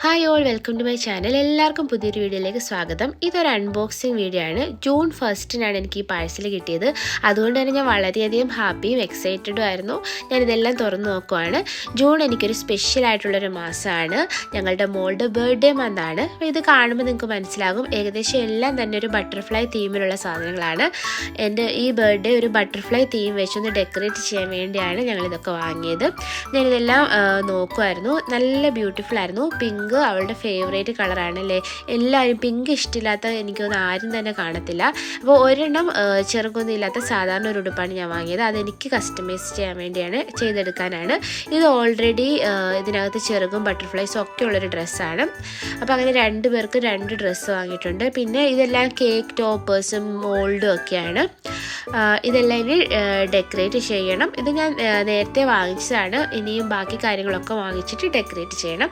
Hi all, welcome to my channel. എല്ലാവർക്കും പുതിയൊരു വീഡിയോയിലേക്ക് സ്വാഗതം. ഇതൊരു അൺബോക്സിങ് വീഡിയോ ആണ്. ജൂൺ 1 എനിക്ക് ഈ പാഴ്സൽ കിട്ടിയത്. അതുകൊണ്ട് തന്നെ ഞാൻ വളരെയധികം ഹാപ്പിയും എക്സൈറ്റഡും ആയിരുന്നു. ഞാനിതെല്ലാം തുറന്നു നോക്കുവാണ്. ജൂൺ എനിക്കൊരു സ്പെഷ്യൽ ആയിട്ടുള്ളൊരു മാസമാണ്. ഞങ്ങളുടെ മോളുടെ ബർത്ത്ഡേ മന്താണ്. അപ്പോൾ ഇത് കാണുമ്പോൾ നിങ്ങൾക്ക് മനസ്സിലാകും ഏകദേശം എല്ലാം തന്നെ ഒരു ബട്ടർഫ്ലൈ തീമിലുള്ള സാധനങ്ങളാണ്. എൻ്റെ ഈ ബർത്ത്ഡേ ഒരു ബട്ടർഫ്ലൈ തീം വെച്ചൊന്ന് ഡെക്കറേറ്റ് ചെയ്യാൻ വേണ്ടിയാണ് ഞങ്ങളിതൊക്കെ വാങ്ങിയത്. ഞാനിതെല്ലാം നോക്കുമായിരുന്നു. നല്ല ബ്യൂട്ടിഫുൾ ആയിരുന്നു. പിങ്ക് അവളുടെ ഫേവറേറ്റ് കളറാണ് അല്ലേ. എല്ലാവരും പിങ്ക് ഇഷ്ടമില്ലാത്ത എനിക്കൊന്നും ആരും തന്നെ കാണത്തില്ല. അപ്പോൾ ഒരെണ്ണം ചെറുക്കൊന്നും ഇല്ലാത്ത സാധാരണ ഒരു ഉടുപ്പാണ് ഞാൻ വാങ്ങിയത്. അതെനിക്ക് കസ്റ്റമൈസ് ചെയ്യാൻ വേണ്ടിയാണ്, ചെയ്തെടുക്കാനാണ്. ഇത് ഓൾറെഡി ഇതിനകത്ത് ചെറുകും ബട്ടർഫ്ലൈസും ഒക്കെ ഉള്ളൊരു ഡ്രസ്സാണ്. അപ്പോൾ അങ്ങനെ 2 പേർക്ക് 2 ഡ്രസ്സ് വാങ്ങിയിട്ടുണ്ട്. പിന്നെ ഇതെല്ലാം കേക്ക് ടോപ്പേഴ്സും മോൾഡും ഒക്കെയാണ്. ഇതെല്ലാം ഇനി ഡെക്കറേറ്റ് ചെയ്യണം. ഇത് ഞാൻ നേരത്തെ വാങ്ങിച്ചതാണ്. ഇനിയും ബാക്കി കാര്യങ്ങളൊക്കെ വാങ്ങിച്ചിട്ട് ഡെക്കറേറ്റ് ചെയ്യണം.